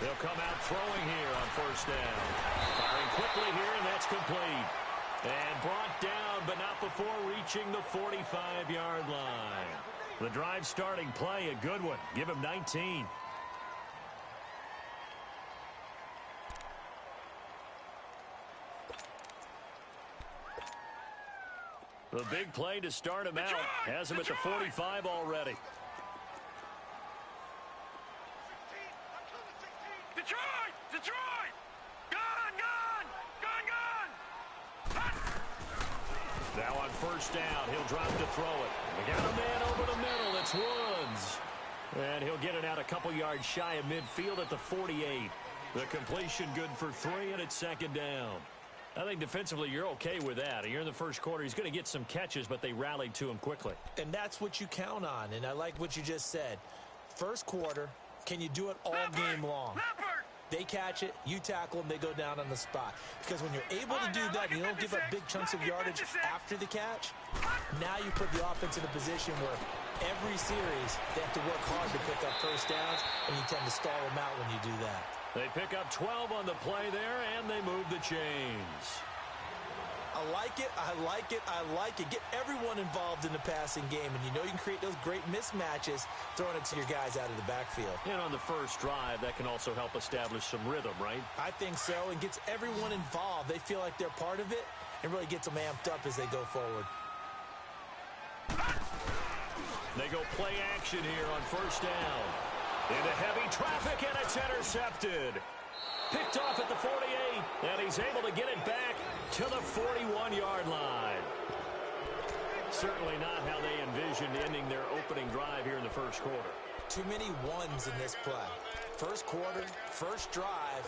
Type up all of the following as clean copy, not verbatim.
They'll come out throwing here on first down. Firing quickly here, and that's complete. And brought down, but not before reaching the 45-yard line. The drive starting play, a good one. Give him 19. The big play to start him out. Has him at the 45 already. Detroit! Gone! Now on first down, he'll drop to throw it. We got a man over the middle. It's Woods. And he'll get it out a couple yards shy of midfield at the 48. The completion good for 3, and it's second down. I think defensively you're okay with that. Here in the first quarter, he's going to get some catches, but they rallied to him quickly. And that's what you count on, and I like what you just said. First quarter, can you do it all game long? They catch it, you tackle them, they go down on the spot. Because when you're able to do that, and you don't give up big chunks of yardage after the catch, now you put the offense in a position where every series they have to work hard to pick up first downs, and you tend to stall them out when you do that. They pick up 12 on the play there, and they move the chains. I like it. Get everyone involved in the passing game, and you know you can create those great mismatches throwing it to your guys out of the backfield. And on the first drive, that can also help establish some rhythm, right? I think so, and gets everyone involved. They feel like they're part of it, and really gets them amped up as they go forward. They go play action here on first down. Into heavy traffic, and it's intercepted. Picked off at the 48, and he's able to get it back to the 41-yard line. Certainly not how they envisioned ending their opening drive here in the first quarter. Too many ones in this play. First quarter, first drive,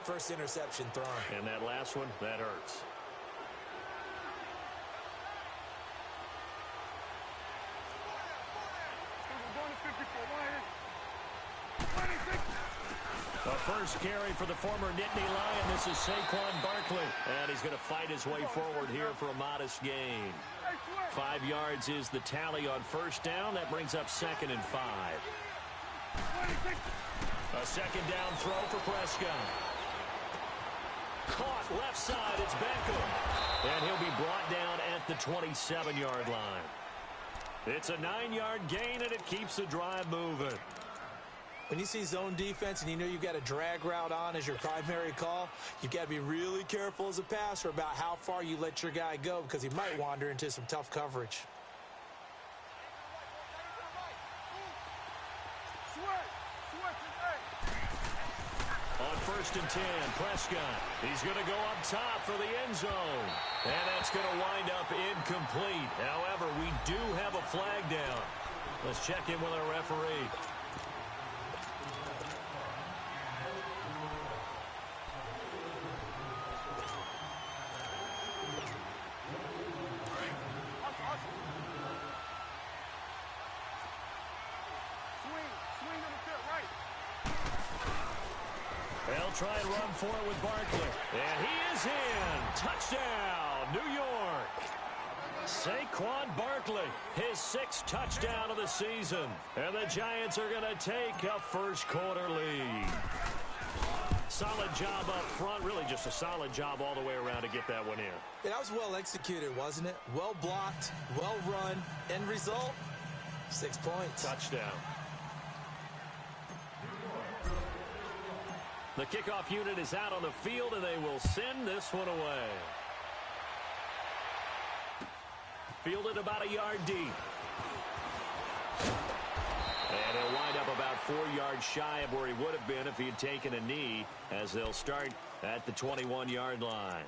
first interception thrown. And that last one, that hurts. The first carry for the former Nittany Lion. This is Saquon Barkley. And he's going to fight his way forward here for a modest gain. 5 yards is the tally on first down. That brings up 2nd and 5. A second down throw for Prescott. Caught left side. It's Beckham. And he'll be brought down at the 27-yard line. It's a 9-yard gain, and it keeps the drive moving. When you see zone defense and you know you've got a drag route on as your primary call, you've got to be really careful as a passer about how far you let your guy go because he might wander into some tough coverage. On 1st and 10, Prescott. He's going to go up top for the end zone. And that's going to wind up incomplete. However, we do have a flag down. Let's check in with our referee. They'll try and run for it with Barkley. And he is in. Touchdown, New York. Saquon Barkley, his 6th touchdown of the season. And the Giants are going to take a first quarter lead. Solid job up front. Really just a solid job all the way around to get that one in. That was well executed, wasn't it? Well blocked, well run. End result, 6 points. Touchdown. The kickoff unit is out on the field, and they will send this one away. Fielded about a yard deep. And he'll wind up about 4 yards shy of where he would have been if he had taken a knee, as they'll start at the 21-yard line.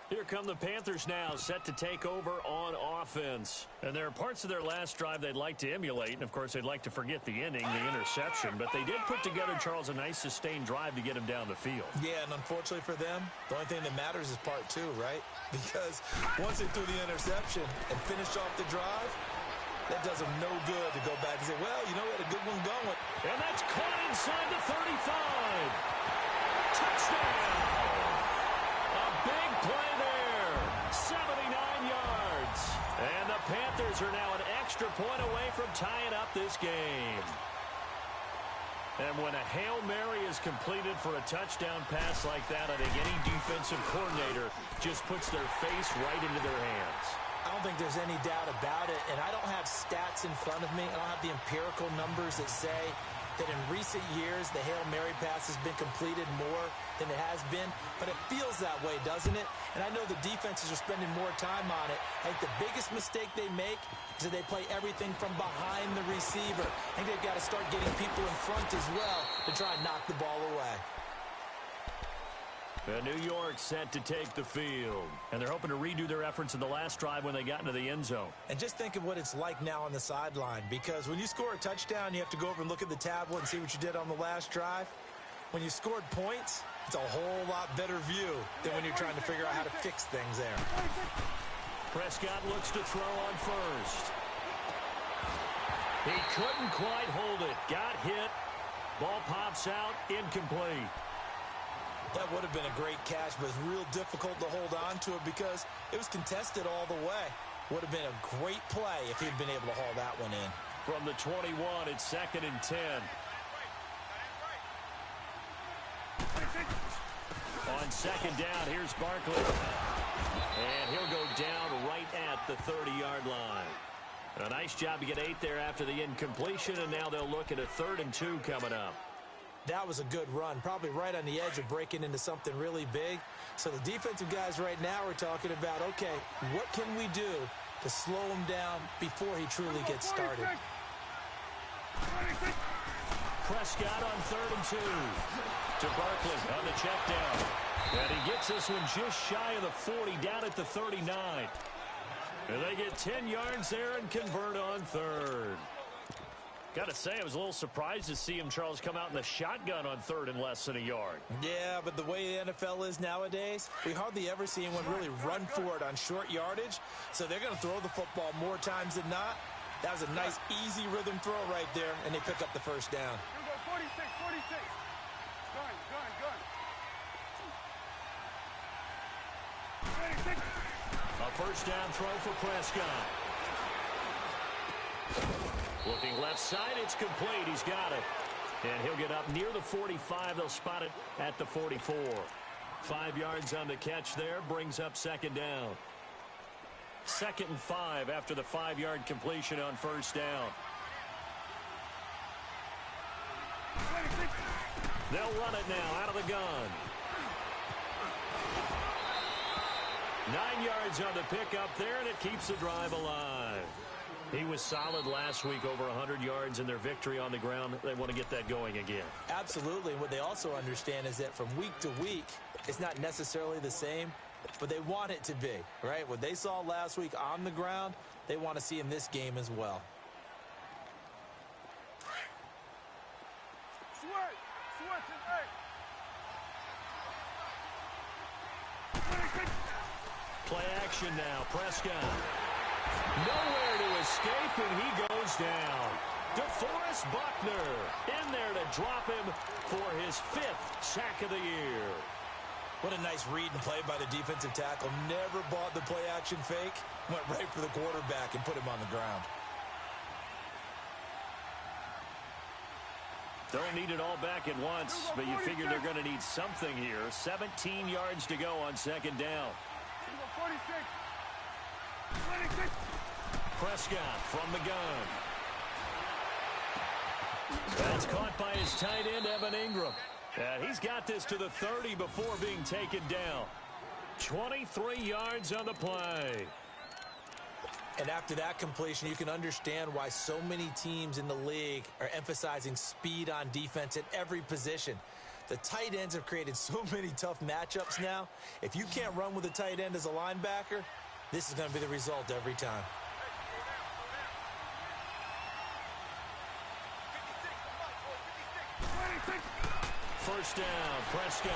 Here come the Panthers now, set to take over on offense. And there are parts of their last drive they'd like to emulate, and of course they'd like to forget the ending, the interception. But they did put together, Charles, a nice sustained drive to get him down the field. Yeah, and unfortunately for them, the only thing that matters is part 2, right? Because once they threw the interception and finished off the drive, that does them no good to go back and say, well, you know, we had a good one going. And that's caught inside the 35. Touchdown! A big play there. 79 yards. And the Panthers are now an extra point away from tying up this game. And when a Hail Mary is completed for a touchdown pass like that, I think any defensive coordinator just puts their face right into their hands. I don't think there's any doubt about it, and I don't have stats in front of me. I don't have the empirical numbers that say that in recent years the Hail Mary pass has been completed more than it has been, but it feels that way, doesn't it? And I know the defenses are spending more time on it. I think the biggest mistake they make is that they play everything from behind the receiver. I think they've got to start getting people in front as well to try and knock the ball away. New York set to take the field. And they're hoping to redo their efforts in the last drive when they got into the end zone. And just think of what it's like now on the sideline, because when you score a touchdown, you have to go over and look at the tablet and see what you did on the last drive. When you scored points, it's a whole lot better view than when you're trying to figure out how to fix things there. Prescott looks to throw on first. He couldn't quite hold it. Got hit. Ball pops out. Incomplete. That would have been a great catch, but it's real difficult to hold on to it because it was contested all the way. Would have been a great play if he'd been able to haul that one in. From the 21, it's 2nd and 10. On second down, here's Barkley. And he'll go down right at the 30-yard line. A nice job to get 8 there after the incompletion, and now they'll look at a 3rd and 2 coming up. That was a good run, probably right on the edge of breaking into something really big. So the defensive guys right now are talking about, okay, what can we do to slow him down before he truly gets started? Prescott on 3rd and 2. To Barkley on the check down. And he gets this one just shy of the 40, down at the 39. And they get 10 yards there and convert on 3rd. Got to say, I was a little surprised to see him, Charles, come out in the shotgun on 3rd and less than a yard. Yeah, but the way the NFL is nowadays, we hardly ever see anyone really run for it on short yardage. So they're going to throw the football more times than not. That was a nice, easy rhythm throw right there, and they pick up the first down. 46, 46. Gun. A first down throw for Prescott. Looking left side, it's complete. He's got it. And he'll get up near the 45. They'll spot it at the 44. 5 yards on the catch there, brings up 2nd down. 2nd and 5 after the 5-yard completion on first down. They'll run it now out of the gun. 9 yards on the pickup there, and it keeps the drive alive. He was solid last week, over 100 yards in their victory on the ground. They want to get that going again. Absolutely. What they also understand is that from week to week, it's not necessarily the same, but they want it to be, right? What they saw last week on the ground, they want to see in this game as well. Play action now. Prescott. Nowhere to escape, and he goes down. DeForest Buckner in there to drop him for his 5th sack of the year. What a nice read and play by the defensive tackle. Never bought the play-action fake. Went right for the quarterback and put him on the ground. Don't need it all back at once, but you figure they're going to need something here. 17 yards to go on 2nd down. 46. Prescott from the gun. That's caught by his tight end, Evan Ingram. And he's got this to the 30 before being taken down. 23 yards on the play. And after that completion, you can understand why so many teams in the league are emphasizing speed on defense at every position. The tight ends have created so many tough matchups now. If you can't run with a tight end as a linebacker, this is going to be the result every time. First down, Prescott.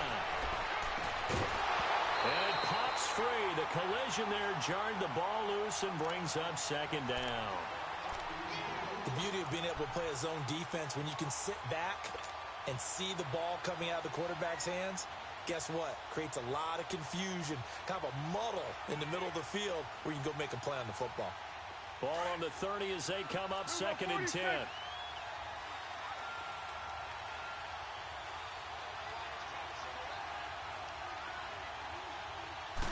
And it pops free. The collision there jarred the ball loose and brings up 2nd down. The beauty of being able to play a zone defense, when you can sit back and see the ball coming out of the quarterback's hands, guess what? Creates a lot of confusion, kind of a muddle in the middle of the field where you can go make a play on the football. Ball on the 30 as they come up 2nd and 10.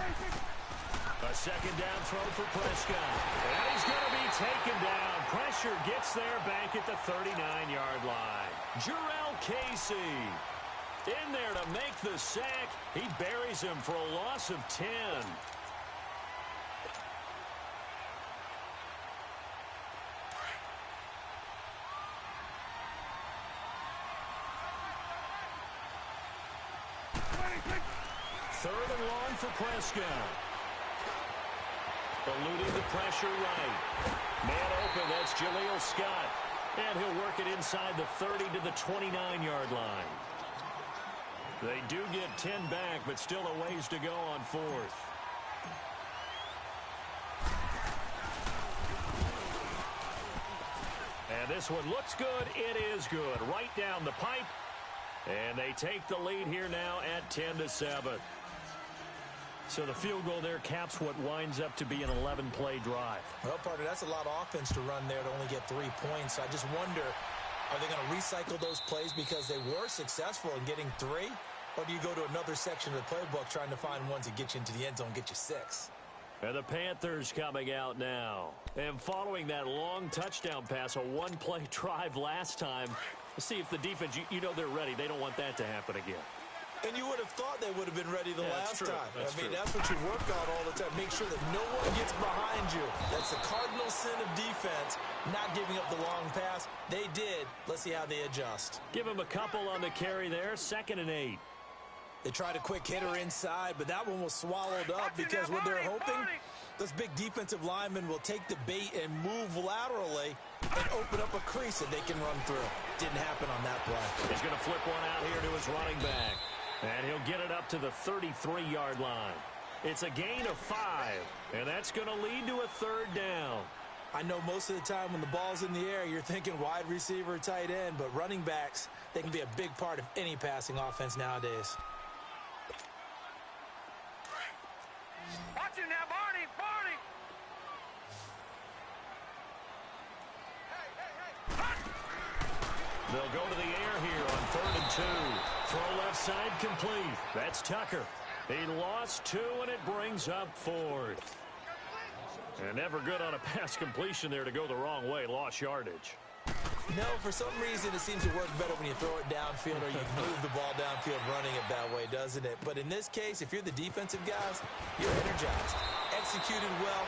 A second down throw for Prescott. And he's going to be taken down. Pressure gets there back at the 39-yard line. Jarrell Casey in there to make the sack. He buries him for a loss of 10. Third and long for Prescott. Eluding the pressure right. Man open, that's Jaleel Scott. And he'll work it inside the 30 to the 29-yard line. They do get 10 back, but still a ways to go on fourth. And this one looks good. It is good. Right down the pipe. And they take the lead here now at 10-7. So the field goal there caps what winds up to be an 11-play drive. Well, partner, that's a lot of offense to run there to only get 3 points. I just wonder, are they going to recycle those plays because they were successful in getting 3? Or do you go to another section of the playbook trying to find ones that get you into the end zone and get you 6? And the Panthers coming out now. And following that long touchdown pass, a one-play drive last time, see if the defense, you know they're ready. They don't want that to happen again. And you would have thought they would have been ready the last time. That's that's what you work on all the time. Make sure that no one gets behind you. That's the cardinal sin of defense, not giving up the long pass. They did. Let's see how they adjust. Give them a couple on the carry there. 2nd and 8. They tried a quick hitter inside, but that one was swallowed up because what they're hoping, those big defensive linemen will take the bait and move laterally and open up a crease that they can run through. Didn't happen on that play. He's going to flip one out here to his running back. And he'll get it up to the 33-yard line. It's a gain of 5, and that's going to lead to a 3rd down. I know most of the time when the ball's in the air, you're thinking wide receiver, tight end, but running backs, they can be a big part of any passing offense nowadays. Watch him now, Barney! Barney! They'll go to the air here on 3rd and 2. Throw left side complete. That's Tucker. He lost 2, and it brings up 4th. And never good on a pass completion there to go the wrong way. Lost yardage. No, for some reason it seems to work better when you throw it downfield or you move the ball downfield running it that way, doesn't it? But in this case, if you're the defensive guys, you're energized, executed well,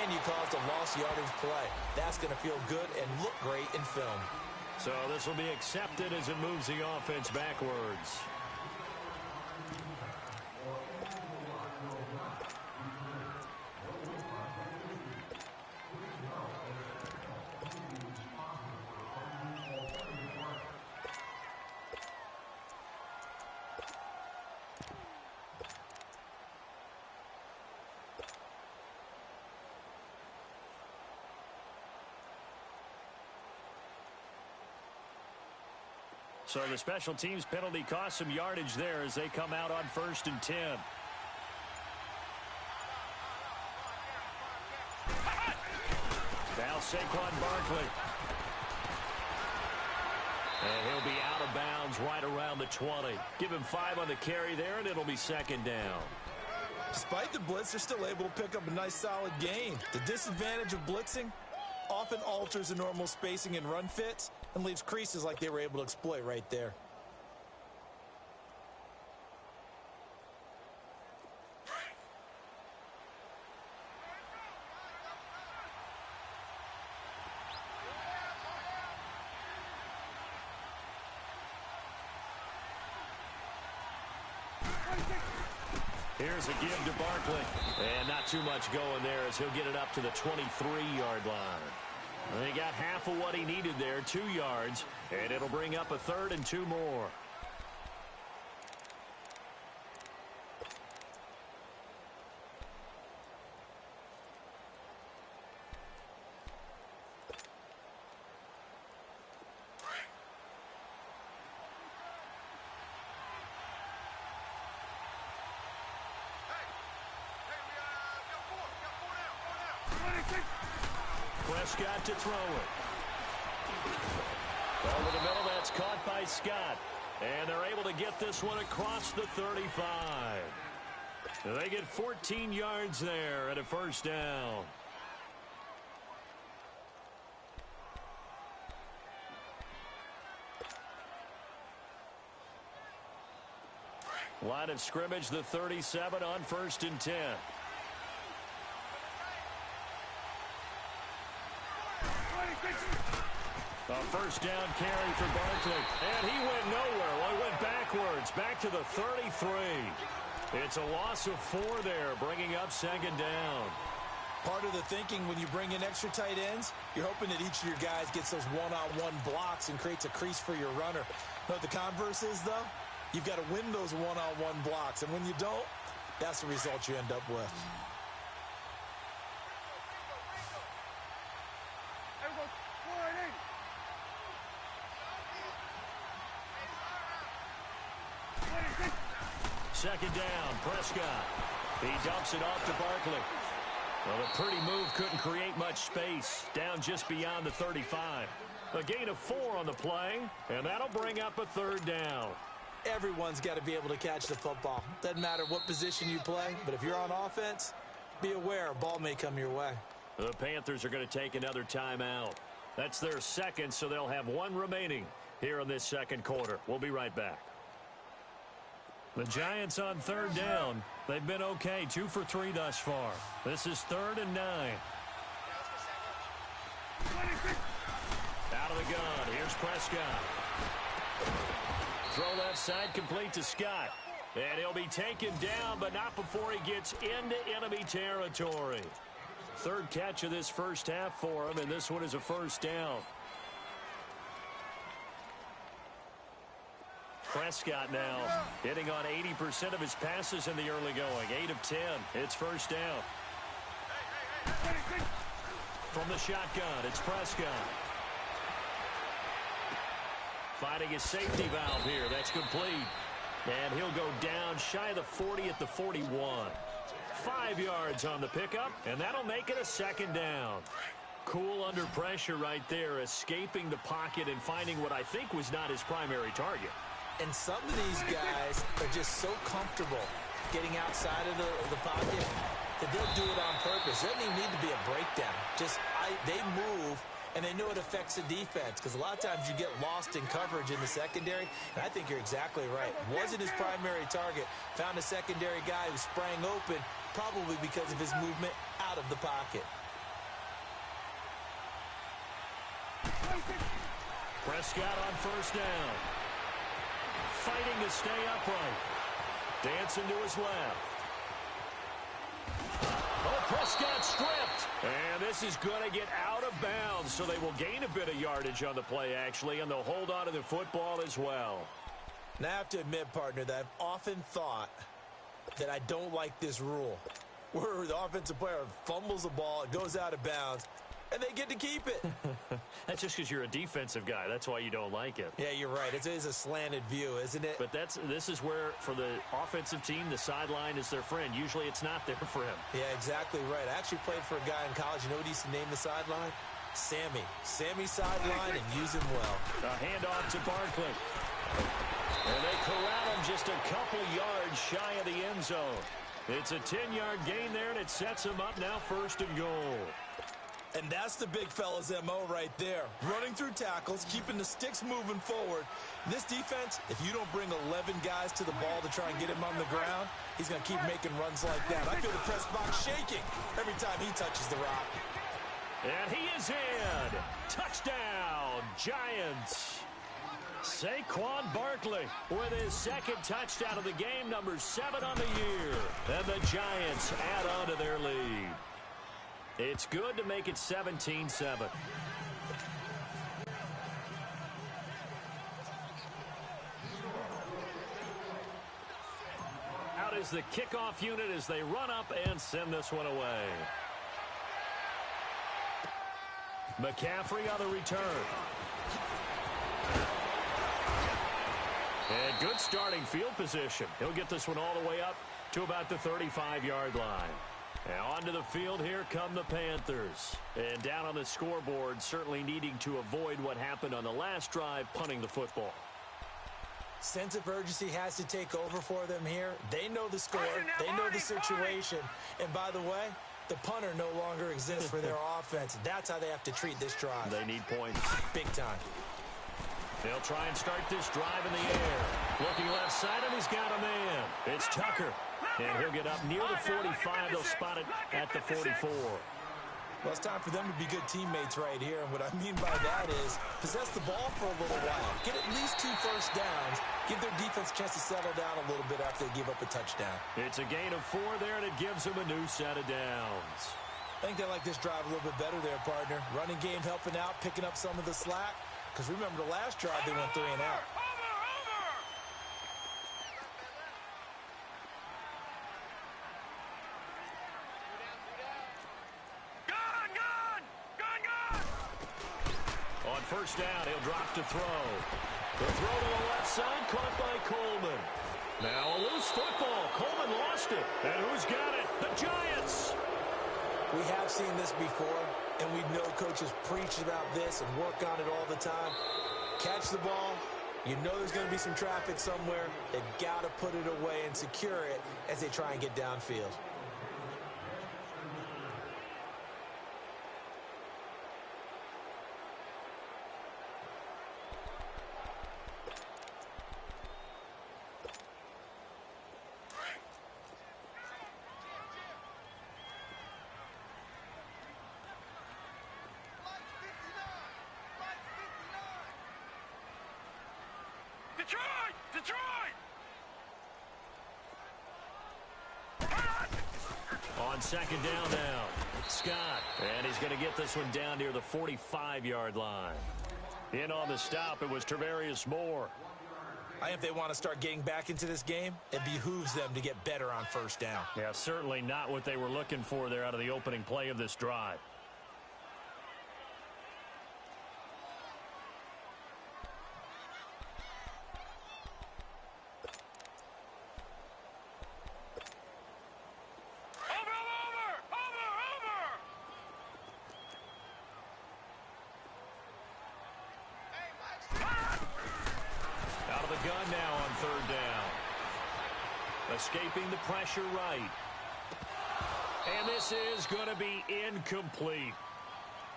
and you caused a lost yardage play. That's going to feel good and look great in film. So this will be accepted as it moves the offense backwards. So the special teams penalty cost some yardage there as they come out on 1st and 10. Now Saquon Barkley. And he'll be out of bounds right around the 20. Give him 5 on the carry there, and it'll be 2nd down. Despite the blitz, they're still able to pick up a nice solid gain. The disadvantage of blitzing often alters the normal spacing and run fits and leaves creases like they were able to exploit right there. Here's a give to Barkley. And not too much going there as he'll get it up to the 23-yard line. And he got half of what he needed there, 2 yards. And it'll bring up a 3rd and 2 more. Prescott to throw it. Over the middle, that's caught by Scott. And they're able to get this one across the 35. They get 14 yards there at a first down. Line of scrimmage, the 37 on 1st and 10. A first down carry for Barkley. And he went nowhere. Well, he went backwards, back to the 33. It's a loss of 4 there, bringing up 2nd down. Part of the thinking when you bring in extra tight ends, you're hoping that each of your guys gets those one-on-one blocks and creates a crease for your runner. But the converse is, though, you've got to win those one-on-one blocks. And when you don't, that's the result you end up with. Second down, Prescott. He dumps it off to Barkley. Well, a pretty move couldn't create much space. Down just beyond the 35. A gain of 4 on the play, and that'll bring up a 3rd down. Everyone's got to be able to catch the football. Doesn't matter what position you play, but if you're on offense, be aware a ball may come your way. The Panthers are going to take another timeout. That's their second, so they'll have 1 remaining here in this 2nd quarter. We'll be right back. The Giants on 3rd down. They've been okay, 2 for 3 thus far. This is 3rd and 9. Out of the gun. Here's Prescott. Throw left side complete to Scott. And he'll be taken down, but not before he gets into enemy territory. 3rd catch of this first half for him, and this one is a first down. Prescott now hitting on 80% of his passes in the early going. 8 of 10. It's first down. From the shotgun, it's Prescott. Finding his safety valve here. That's complete. And he'll go down shy of the 40 at the 41. 5 yards on the pickup, and that'll make it a 2nd down. Cool under pressure right there, escaping the pocket and finding what I think was not his primary target. And some of these guys are just so comfortable getting outside of the pocket that they'll do it on purpose. It doesn't even need to be a breakdown. They move, and they know it affects the defense because a lot of times you get lost in coverage in the secondary, and I think you're exactly right. Wasn't his primary target. Found a secondary guy who sprang open, probably because of his movement out of the pocket. Prescott on first down. Fighting to stay upright. Dancing to his left. Oh, Prescott stripped. And this is going to get out of bounds, so they will gain a bit of yardage on the play, actually, and they'll hold on to the football as well. Now, I have to admit, partner, that I've often thought that I don't like this rule, where the offensive player fumbles the ball, it goes out of bounds, and they get to keep it. That's just because you're a defensive guy. That's why you don't like it. Yeah, you're right. It is a slanted view, isn't it? But this is where, for the offensive team, the sideline is their friend. Usually it's not there for him. Yeah, exactly right. I actually played for a guy in college. You know what he used to name the sideline? Sammy. Sammy sideline, and use him well. A handoff to Barkley. And they corral him just a couple yards shy of the end zone. It's a 10-yard gain there, and it sets him up now 1st and goal. And that's the big fella's MO right there. Running through tackles, keeping the sticks moving forward. This defense, if you don't bring 11 guys to the ball to try and get him on the ground, he's going to keep making runs like that. I feel the press box shaking every time he touches the rock. And he is in. Touchdown, Giants. Saquon Barkley with his 2nd touchdown of the game, number 7 on the year. And the Giants add on to their lead. It's good to make it 17-7. Out is the kickoff unit as they run up and send this one away. McCaffrey on the return. And good starting field position. He'll get this one all the way up to about the 35-yard line. Now onto the field, here come the Panthers. And down on the scoreboard, certainly needing to avoid what happened on the last drive, punting the football. Sense of urgency has to take over for them here. They know the score. They know the situation. And by the way, the punter no longer exists for their offense. That's how they have to treat this drive. They need points. Big time. They'll try and start this drive in the air. Looking left side, and he's got a man. It's Tucker. And he'll get up near the 45. They'll spot it at the 44. Well, it's time for them to be good teammates right here. And what I mean by that is possess the ball for a little while. Get at least 2 first downs. Give their defense a chance to settle down a little bit after they give up a touchdown. It's a gain of 4 there, and it gives them a new set of downs. I think they like this drive a little bit better there, partner. Running game helping out, picking up some of the slack. Because remember, the last drive, they went 3 and out. On first down, he'll drop to throw. The throw to the left side, caught by Coleman. Now a loose football. Coleman lost it. And who's got it? The Giants. We have seen this before, and we know coaches preach about this and work on it all the time. Catch the ball. You know there's going to be some traffic somewhere. They've got to put it away and secure it as they try and get downfield. Detroit! On second down now, Scott. And he's going to get this one down near the 45-yard line. In on the stop, it was Travarius Moore. I think if they want to start getting back into this game, it behooves them to get better on first down. Yeah, certainly not what they were looking for there out of the opening play of this drive. Gun now on third down. Escaping the pressure right. And this is going to be incomplete.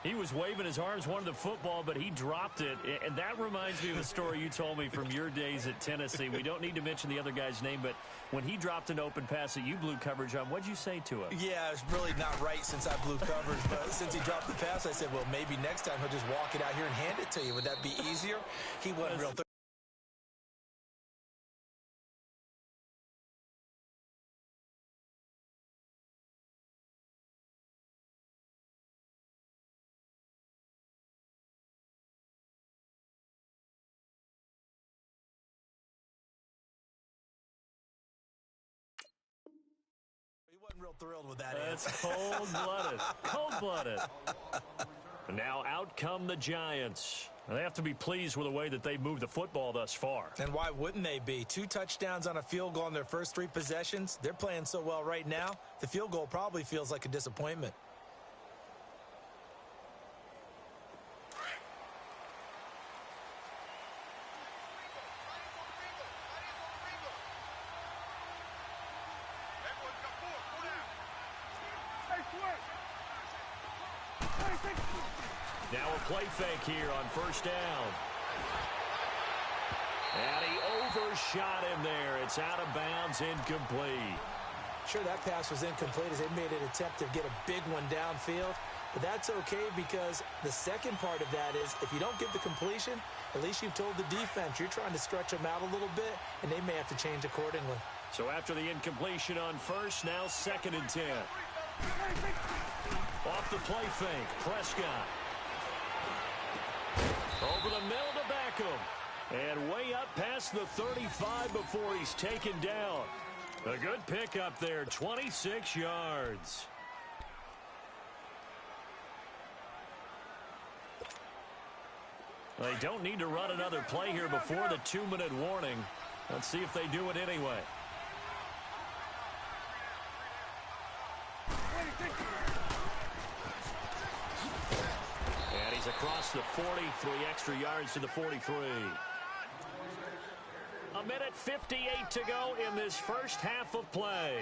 He was waving his arms, wanted the football, but he dropped it. And that reminds me of a story you told me from your days at Tennessee. We don't need to mention the other guy's name, but when he dropped an open pass that you blew coverage on, what'd you say to him? Yeah, it's really not right since I blew coverage, but since he dropped the pass, I said, well, maybe next time he'll just walk it out here and hand it to you. Would that be easier? He wasn't real. Real thrilled with that. That's cold-blooded. Cold-blooded. Now out come the Giants. They have to be pleased with the way that they've moved the football thus far. And why wouldn't they be? 2 touchdowns on a field goal on their first 3 possessions. They're playing so well right now, the field goal probably feels like a disappointment. Now a play fake here on first down. And he overshot him there. It's out of bounds, incomplete. Sure, that pass was incomplete as they made an attempt to get a big one downfield. But that's okay because the second part of that is if you don't get the completion, at least you've told the defense you're trying to stretch them out a little bit, and they may have to change accordingly. So after the incompletion on first, now 2nd and 10. Off the play fake, Prescott. Over the middle to Beckham. And way up past the 35 before he's taken down. A good pickup there, 26 yards. They don't need to run another play here before the 2-minute warning. Let's see if they do it anyway. And he's across the 40, 3 extra yards to the 43. A 1:58 to go in this first half of play.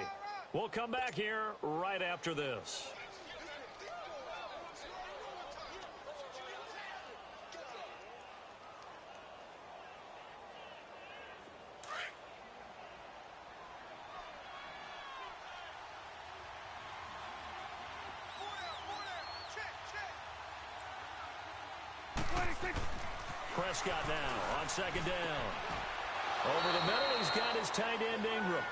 We'll come back here right after this. Prescott now on second down. Over the middle, he's got his tight end Ingram.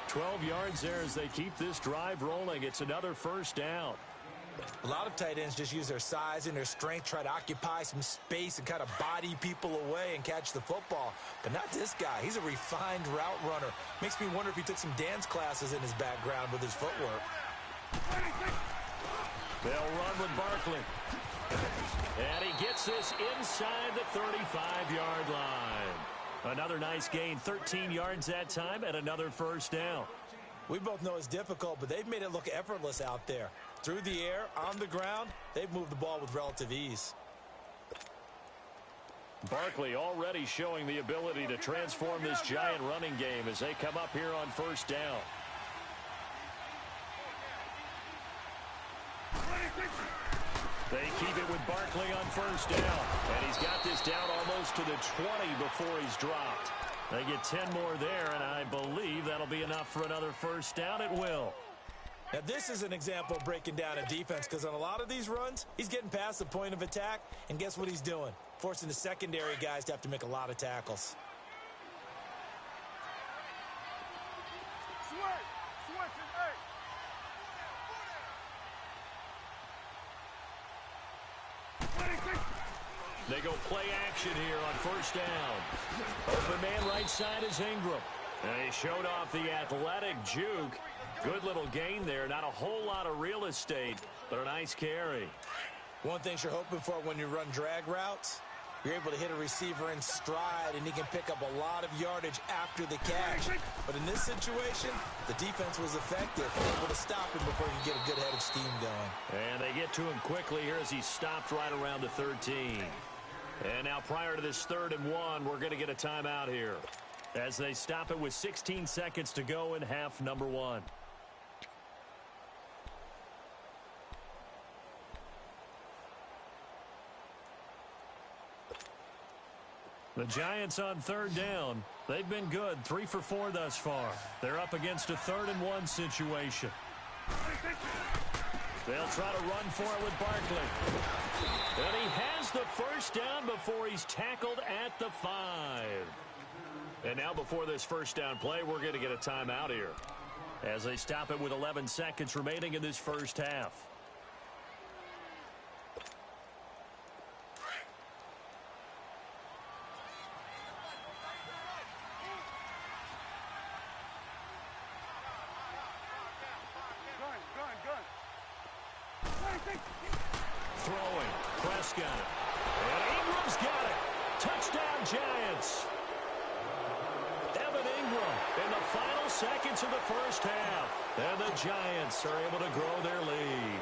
12 yards there as they keep this drive rolling. It's another first down. A lot of tight ends just use their size and their strength, try to occupy some space and kind of body people away and catch the football. But not this guy. He's a refined route runner. Makes me wonder if he took some dance classes in his background with his footwork. They'll run with Barkley. And he gets this inside the 35-yard line. Another nice gain, 13 yards that time, and another first down. We both know it's difficult, but they've made it look effortless out there. Through the air, on the ground, they've moved the ball with relative ease. Barkley already showing the ability to transform this giant running game as they come up here on first down. They keep it with Barkley on first down. And he's got this down almost to the 20 before he's dropped. They get 10 more there, and I believe that'll be enough for another first down. It will. Now, this is an example of breaking down a defense, because on a lot of these runs, he's getting past the point of attack, and guess what he's doing? Forcing the secondary guys to have to make a lot of tackles. They go play action here on first down. Open man right side is Ingram. And he showed off the athletic juke. Good little gain there. Not a whole lot of real estate, but a nice carry. One thing you're hoping for when you run drag routes, you're able to hit a receiver in stride, and he can pick up a lot of yardage after the catch. But in this situation, the defense was effective, able to stop him before he could get a good head of steam going. And they get to him quickly here as he stopped right around the 13. And now prior to this 3rd and 1, we're going to get a timeout here as they stop it with 16 seconds to go in half number 1. The Giants on 3rd down. They've been good, 3 for 4 thus far. They're up against a 3rd and 1 situation. They'll try to run for it with Barkley. And he has the first down before he's tackled at the 5. And now before this first down play, we're going to get a timeout here as they stop it with 11 seconds remaining in this first half. Throwing, Prescott. And Ingram's got it. Touchdown, Giants. Evan Ingram in the final seconds of the first half. And the Giants are able to grow their lead.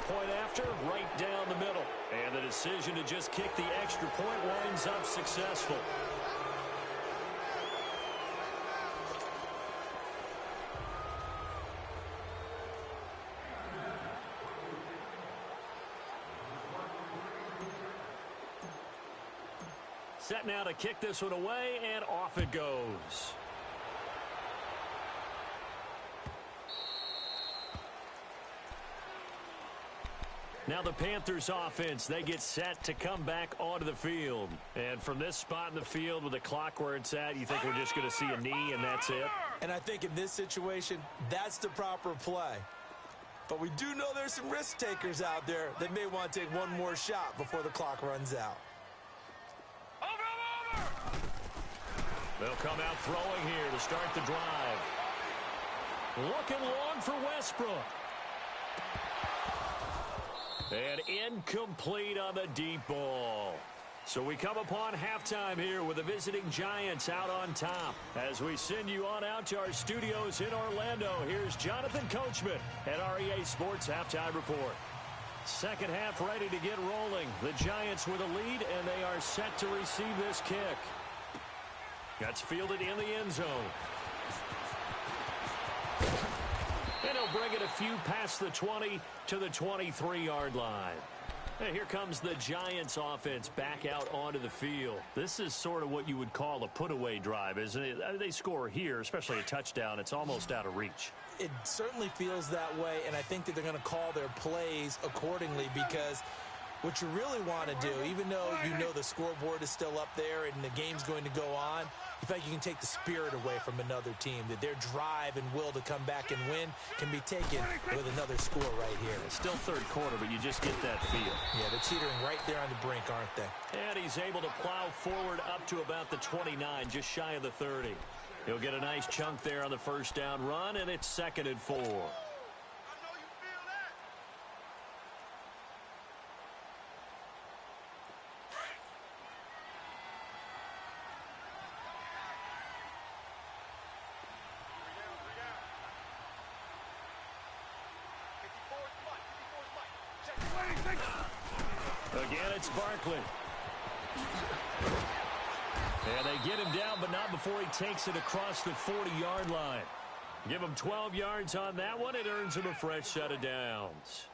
Point after, right down the middle. And the decision to just kick the extra point winds up successful. Set now to kick this one away, and off it goes. Now the Panthers offense, they get set to come back onto the field. And from this spot in the field with the clock where it's at, you think we're just going to see a knee and that's it? And I think in this situation, that's the proper play. But we do know there's some risk takers out there that may want to take one more shot before the clock runs out. They'll come out throwing here to start the drive. Looking long for Westbrook. And incomplete on the deep ball. So we come upon halftime here with the visiting Giants out on top. As we send you on out to our studios in Orlando, here's Jonathan Coachman at REA Sports Halftime Report. Second half ready to get rolling. The Giants with a lead, and they are set to receive this kick. That's fielded in the end zone. And he'll bring it a few past the 20 to the 23-yard line. And here comes the Giants offense back out onto the field. This is sort of what you would call a put-away drive, isn't it? I mean, they score here, especially a touchdown. It's almost out of reach. It certainly feels that way, and I think that they're going to call their plays accordingly, because what you really want to do, even though you know the scoreboard is still up there and the game's going to go on, you feel like you can take the spirit away from another team, that their drive and will to come back and win can be taken with another score right here. It's still third quarter, but you just get that feel. Yeah, they're teetering right there on the brink, aren't they? And he's able to plow forward up to about the 29, just shy of the 30. He'll get a nice chunk there on the first down run, and it's 2nd and 4. Again, it's Barkley. And they get him down, but not before he takes it across the 40-yard line. Give him 12 yards on that one. It earns him a fresh set of downs.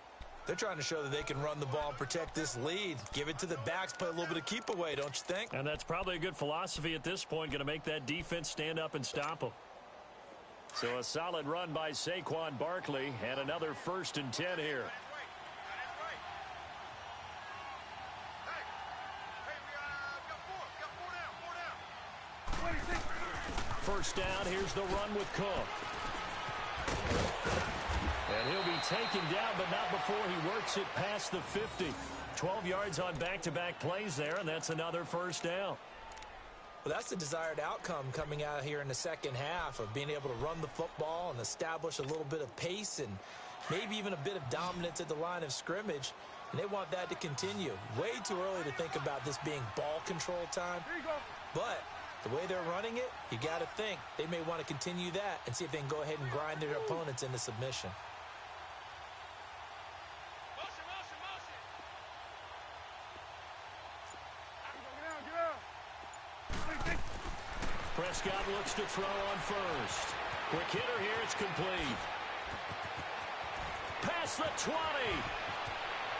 They're trying to show that they can run the ball and protect this lead. Give it to the backs, play a little bit of keep away, don't you think? And that's probably a good philosophy at this point, going to make that defense stand up and stop them. So a solid run by Saquon Barkley, and another 1st and 10 here. First down, here's the run with Cook. And he'll be taken down, but not before he works it past the 50. 12 yards on back-to-back plays there, and that's another first down. Well, that's the desired outcome coming out here in the second half, of being able to run the football and establish a little bit of pace and maybe even a bit of dominance at the line of scrimmage. And they want that to continue. Way too early to think about this being ball control time. But the way they're running it, you got to think they may want to continue that and see if they can go ahead and grind their opponents into submission. Prescott looks to throw on first. Quick hitter here, it's complete. Past the 20.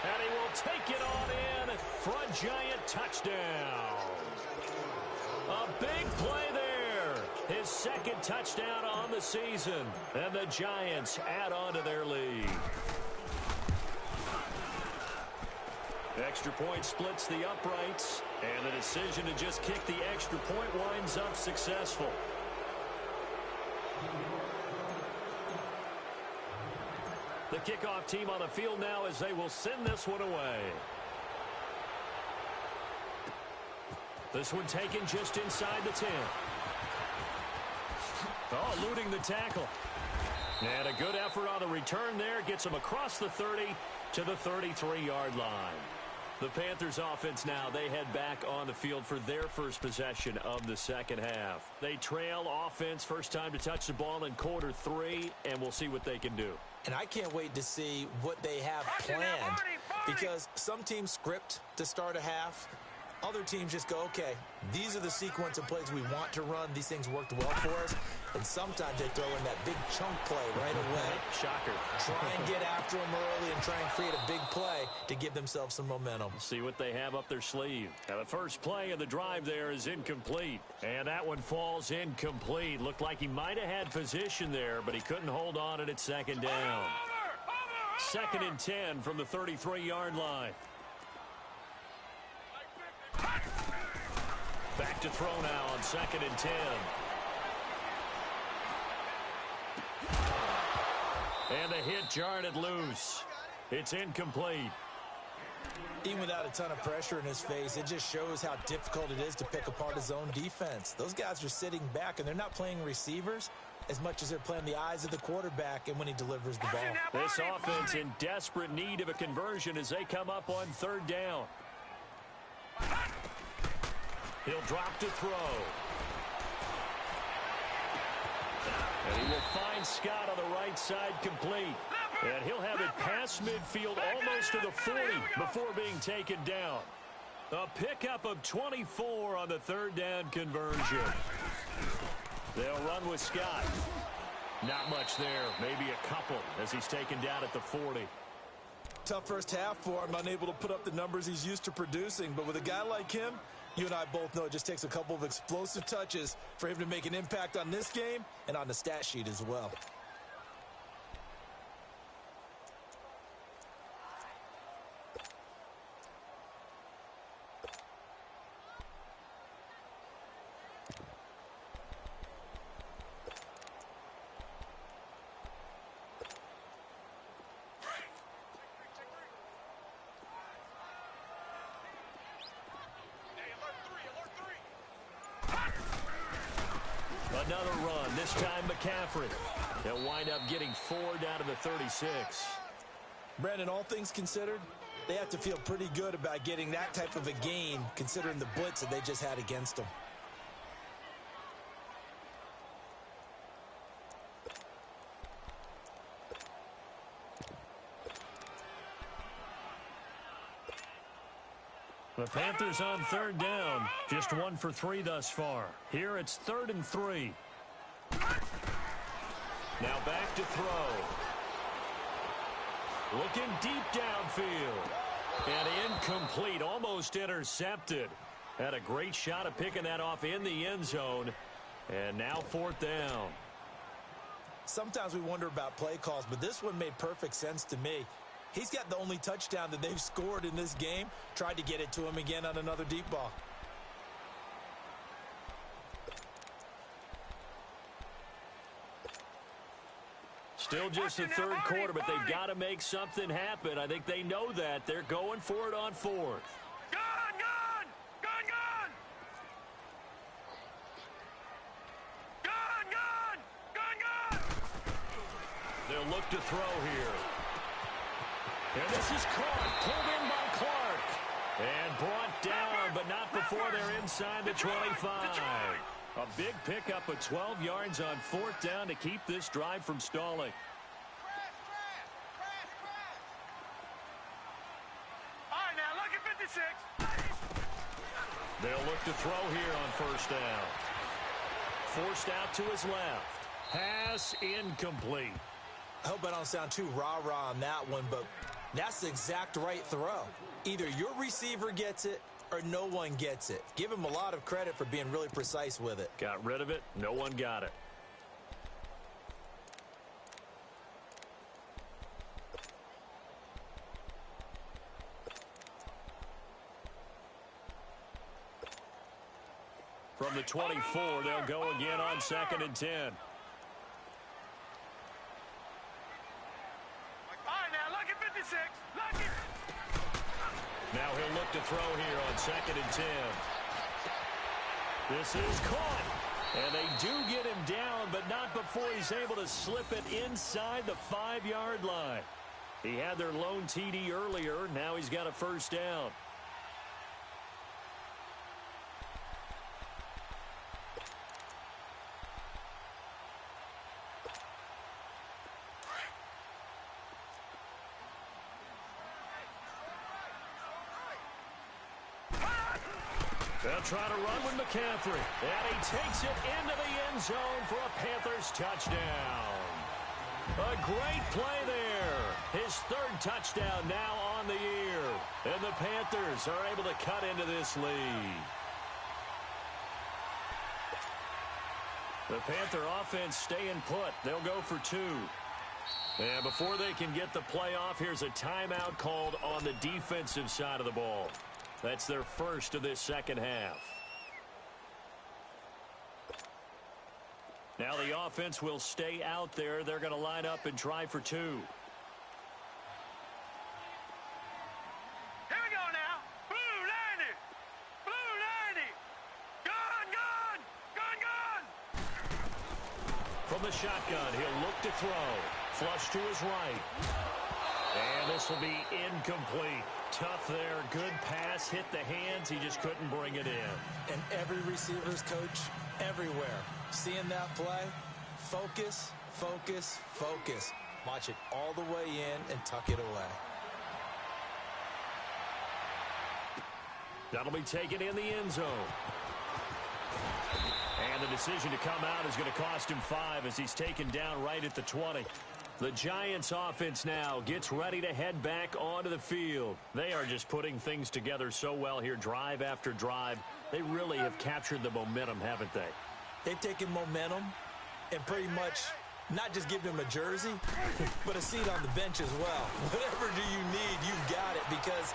And he will take it on in for a Giant touchdown. A big play there. His 2nd touchdown on the season. And the Giants add on to their lead. Extra point splits the uprights. And the decision to just kick the extra point winds up successful. The kickoff team on the field now as they will send this one away. This one taken just inside the 10. Oh, eluding the tackle. And a good effort on the return there. Gets him across the 30 to the 33-yard line. The Panthers offense now, they head back on the field for their first possession of the second half. They trail offense, first time to touch the ball in quarter 3, and we'll see what they can do. And I can't wait to see what they have planned, because some teams script to start a half. Other teams just go, okay, these are the sequence of plays we want to run. These things worked well for us. And sometimes they throw in that big chunk play right away. Shocker. Try and get after them early and try and create a big play to give themselves some momentum. See what they have up their sleeve. Now the first play of the drive there is incomplete. And that one falls incomplete. Looked like he might have had position there, but he couldn't hold on at its 2nd down. 2nd and 10 from the 33-yard line. Back to throw now on 2nd and 10. And the hit jarred it loose. It's incomplete. Even without a ton of pressure in his face, it just shows how difficult it is to pick apart his own defense. Those guys are sitting back, and they're not playing receivers as much as they're playing the eyes of the quarterback and when he delivers the ball. This offense in desperate need of a conversion as they come up on 3rd down. He'll drop to throw. And he will find Scott on the right side, complete. And he'll have it past midfield almost to the 40 before being taken down. A pickup of 24 on the third down conversion. They'll run with Scott. Not much there, maybe a couple as he's taken down at the 40. Tough first half for him, unable to put up the numbers he's used to producing. But with a guy like him, you and I both know it just takes a couple of explosive touches for him to make an impact on this game and on the stat sheet as well. Another run, this time McCaffrey. They'll wind up getting 4 down to the 36. Brandon, all things considered, they have to feel pretty good about getting that type of a gain considering the blitz that they just had against them. The Panthers on third down, just 1 for 3 thus far. Here it's 3rd and 3. Now back to throw. Looking deep downfield. And incomplete, almost intercepted. Had a great shot of picking that off in the end zone. And now 4th down. Sometimes we wonder about play calls, but this one made perfect sense to me. He's got the only touchdown that they've scored in this game. Tried to get it to him again on another deep ball. Still just the third quarter, but they've got to make something happen. I think they know that. They're going for it on 4th. Gun, gun! Gun, gun! Gun, gun! Gun, gun! They'll look to throw here. And this is caught, pulled in by Clark. And brought down, but not before they're inside the 25. A big pickup of 12 yards on 4th down to keep this drive from stalling. All right, now look at 56. They'll look to throw here on 1st down. Forced out to his left. Pass incomplete. I hope I don't sound too rah-rah on that one, but that's the exact right throw. Either your receiver gets it or no one gets it. Give him a lot of credit for being really precise with it. Got rid of it. No one got it. From the 24, they'll go again on 2nd and 10. All right, now look at 56. Look it. Now he'll look to throw here on 2nd and 10. This is caught. And they do get him down, but not before he's able to slip it inside the 5-yard line. He had their lone TD earlier. Now he's got a 1st down. They'll try to run with McCaffrey. And he takes it into the end zone for a Panthers touchdown. A great play there. His 3rd touchdown now on the year. And the Panthers are able to cut into this lead. The Panther offense staying put. They'll go for 2. And before they can get the play off, here's a timeout called on the defensive side of the ball. That's their first of this second half. Now the offense will stay out there. They're going to line up and try for 2. Here we go now. Blue 90. Blue 90. Gun, gun. Gun, gun. From the shotgun, he'll look to throw. Flush to his right. And this will be incomplete. Tough there. Good pass. Hit the hands. He just couldn't bring it in. And every receiver's coach everywhere. Seeing that play, focus, focus, focus. Watch it all the way in and tuck it away. That'll be taken in the end zone. And the decision to come out is going to cost him 5 as he's taken down right at the 20. The Giants offense now gets ready to head back onto the field. They are just putting things together so well here, drive after drive. They really have captured the momentum, haven't they? They've taken momentum and pretty much not just given him a jersey, but a seat on the bench as well. Whatever do you need, you've got it, because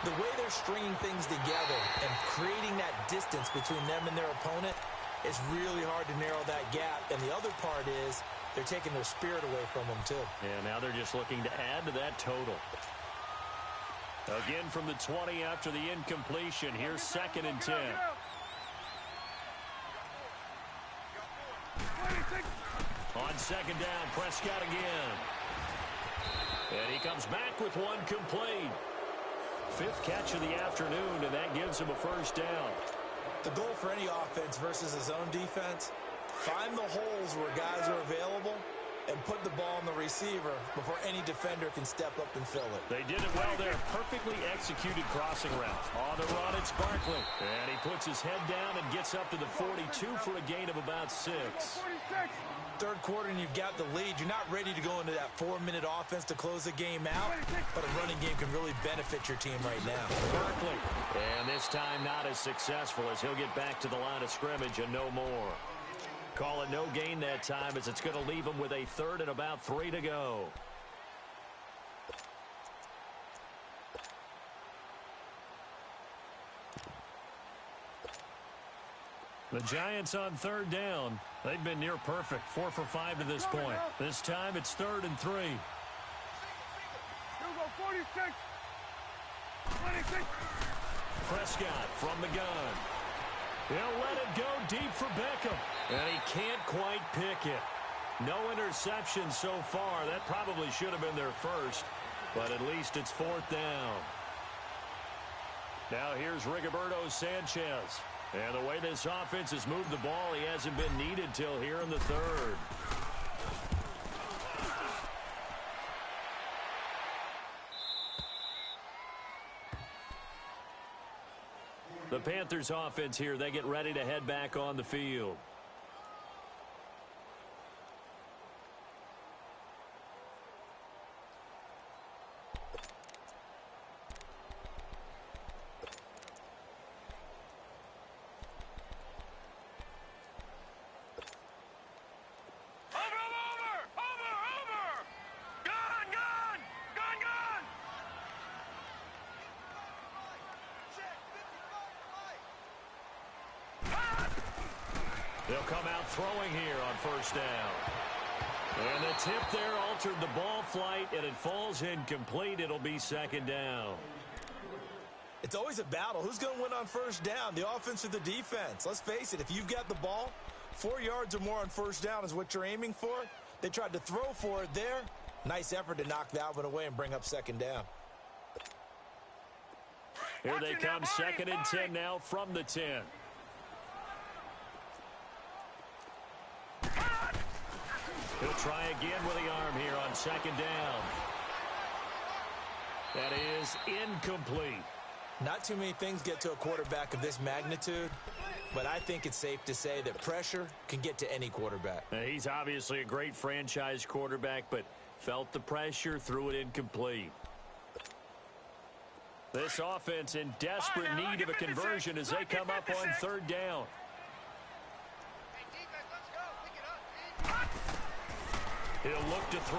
the way they're stringing things together and creating that distance between them and their opponent, it's really hard to narrow that gap. And the other part is they're taking their spirit away from them, too. And now they're just looking to add to that total. Again from the 20 after the incompletion. Here's 2nd and 10. On 2nd down, Prescott again. And he comes back with one complete. 5th catch of the afternoon, and that gives him a 1st down. The goal for any offense versus a zone defense, find the holes where guys are available and put the ball on the receiver before any defender can step up and fill it. They did it well there. Perfectly executed crossing route. On the run, it's Barkley. And he puts his head down and gets up to the 42 for a gain of about 6. 3rd quarter and you've got the lead. You're not ready to go into that 4-minute offense to close the game out, but a running game can really benefit your team right now. Barkley. And this time not as successful as he'll get back to the line of scrimmage and no more. Call it no gain that time as it's going to leave him with a 3rd and about 3 to go. The Giants on 3rd down. They've been near perfect. 4 for 5 to this point. This time it's 3rd and 3. 46. 26. Prescott from the gun. He'll let it go deep for Beckham. And he can't quite pick it. No interception so far. That probably should have been their first, but at least it's 4th down. Now here's Rigoberto Sanchez. And the way this offense has moved the ball, he hasn't been needed till here in the 3rd. The Panthers offense here, they get ready to head back on the field. They'll come out throwing here on 1st down. And the tip there altered the ball flight, and it falls incomplete. It'll be 2nd down. It's always a battle. Who's going to win on 1st down, the offense or the defense? Let's face it, if you've got the ball, 4 yards or more on 1st down is what you're aiming for. They tried to throw for it there. Nice effort to knock that one away and bring up 2nd down. Here they come, 2nd and 10 now from the 10. He'll try again with the arm here on 2nd down. That is incomplete. Not too many things get to a quarterback of this magnitude, but I think it's safe to say that pressure can get to any quarterback. He's obviously a great franchise quarterback, but felt the pressure, threw it incomplete. This offense in desperate need of a conversion as they come up on 3rd down. He'll look to throw.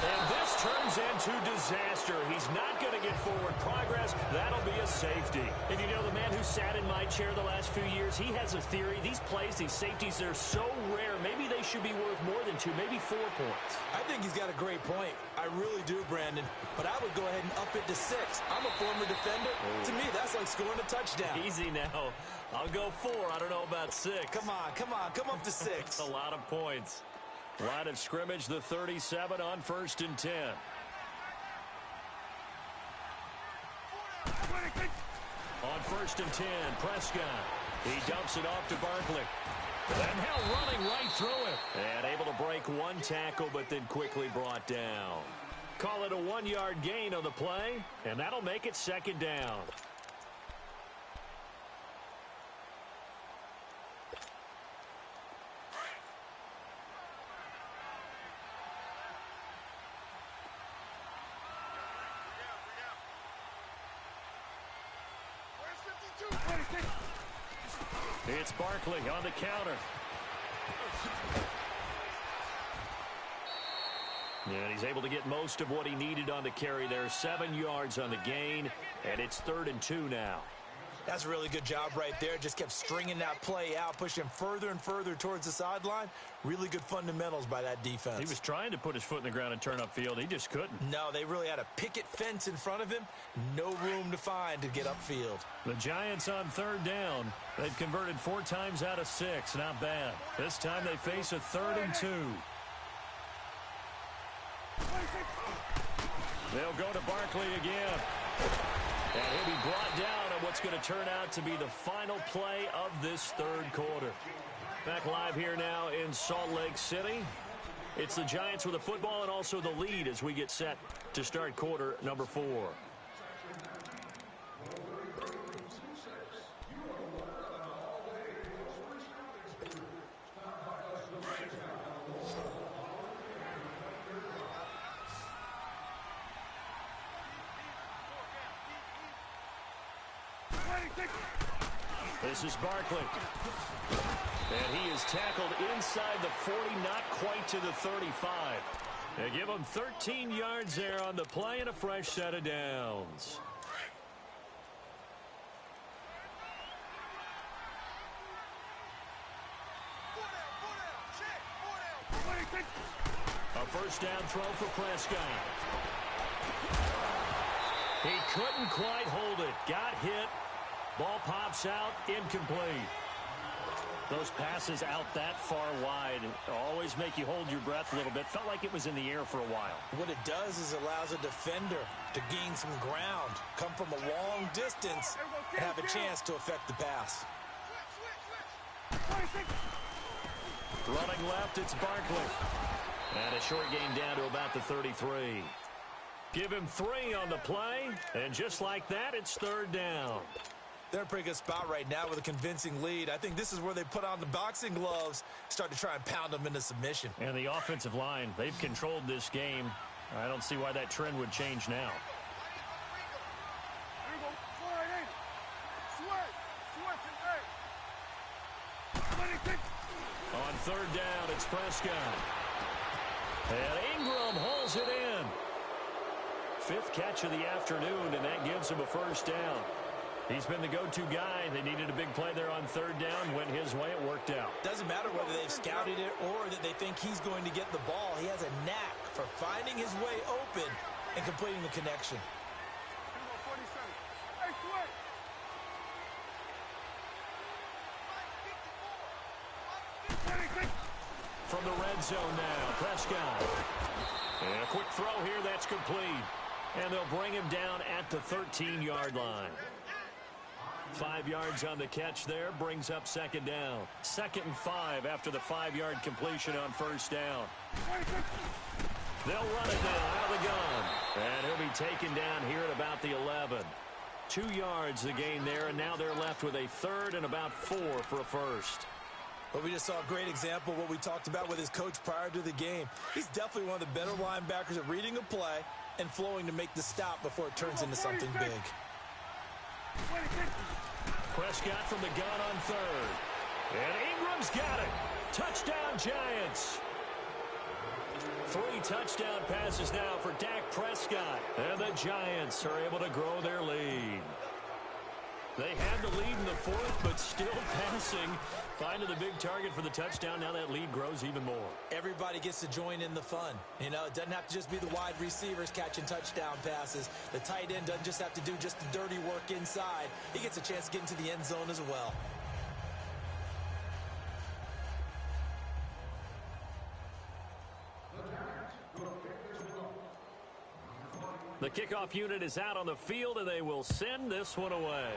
And this turns into disaster. He's not going to get forward progress. That'll be a safety. And you know, the man who sat in my chair the last few years, he has a theory. These plays, these safeties, they're so rare. Maybe they should be worth more than 2, maybe 4 points. I think he's got a great point. I really do, Brandon. But I would go ahead and up it to 6. I'm a former defender. Oh. To me, that's like scoring a touchdown. Easy now. I'll go 4. I don't know about 6. Come on. Come up to 6. A lot of points. Line of scrimmage, the 37 on 1st and 10. On 1st and 10, Prescott. He dumps it off to Barkley. And now running right through it. And able to break one tackle, but then quickly brought down. Call it a 1-yard gain on the play, and that'll make it second down. It's Barkley on the counter. And he's able to get most of what he needed on the carry there. 7 yards on the gain, and it's 3rd and 2 now. That's a really good job right there. Just kept stringing that play out, pushing further and further towards the sideline. Really good fundamentals by that defense. He was trying to put his foot in the ground and turn upfield. He just couldn't. No, they really had a picket fence in front of him. No room to find to get upfield. The Giants on 3rd down. They've converted 4 times out of 6. Not bad. This time they face a 3rd and 2. They'll go to Barkley again. And he'll be brought down on what's going to turn out to be the final play of this 3rd quarter. Back live here now in Salt Lake City. It's the Giants with the football and also the lead as we get set to start quarter number 4. This is Barkley. And he is tackled inside the 40, not quite to the 35. They give him 13 yards there on the play and a fresh set of downs. A first down throw for Prescott. He couldn't quite hold it. Got hit. Ball pops out, incomplete. Those passes out that far wide always make you hold your breath a little bit. Felt like it was in the air for a while. What it does is allows a defender to gain some ground, come from a long distance, and have a chance to affect the pass. Running left, it's Barkley. And a short gain down to about the 33. Give him 3 on the play, and just like that, it's 3rd down. They're in a pretty good spot right now with a convincing lead. I think this is where they put on the boxing gloves, start to try and pound them into submission. And the offensive line, they've controlled this game. I don't see why that trend would change now. On 3rd down, it's Prescott. And Ingram holds it in. 5th catch of the afternoon, and that gives him a first down. He's been the go-to guy. They needed a big play there on 3rd down. Went his way. It worked out. Doesn't matter whether they've scouted it or that they think he's going to get the ball. He has a knack for finding his way open and completing the connection. From the red zone now, Prescott. And a quick throw here. That's complete. And they'll bring him down at the 13-yard line. 5 yards on the catch there, brings up 2nd down. 2nd and 5 after the 5-yard completion on 1st down. They'll run it now out of the gun. And he'll be taken down here at about the 11. 2 yards the gain there, and now they're left with a 3rd and about 4 for a first. Well, we just saw a great example of what we talked about with his coach prior to the game. He's definitely one of the better linebackers at reading a play and flowing to make the stop before it turns into something big. Prescott from the gun on 3rd. And Ingram's got it. Touchdown, Giants. 3 touchdown passes now for Dak Prescott. And the Giants are able to grow their lead. They had the lead in the 4th, but still passing. Finding the big target for the touchdown. Now that lead grows even more. Everybody gets to join in the fun. You know, it doesn't have to just be the wide receivers catching touchdown passes. The tight end doesn't just have to do just the dirty work inside. He gets a chance to get into the end zone as well. The kickoff unit is out on the field, and they will send this one away.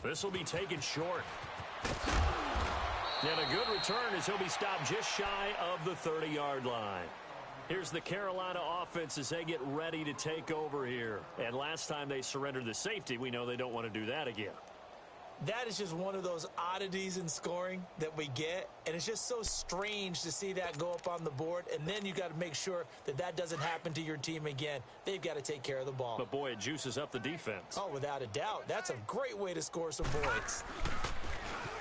This will be taken short. And a good return as he'll be stopped just shy of the 30-yard line. Here's the Carolina offense as they get ready to take over here. And last time they surrendered the safety, we know they don't want to do that again. That is just one of those oddities in scoring that we get, and it's just so strange to see that go up on the board, and then you got to make sure that that doesn't happen to your team again. They've got to take care of the ball. But, boy, it juices up the defense. Oh, without a doubt. That's a great way to score some points.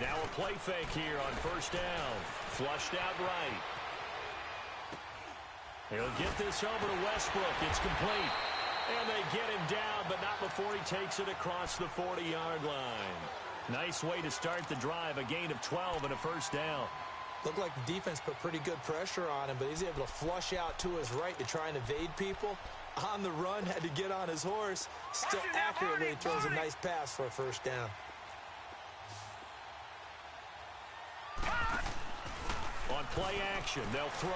Now a play fake here on first down. Flushed out right. He'll get this over to Westbrook. It's complete. And they get him down, but not before he takes it across the 40-yard line. Nice way to start the drive, a gain of 12 and a first down. Looked like the defense put pretty good pressure on him, but he's able to flush out to his right to try and evade people. On the run, had to get on his horse. Still accurately throws a nice pass for a first down. On play action, they'll throw.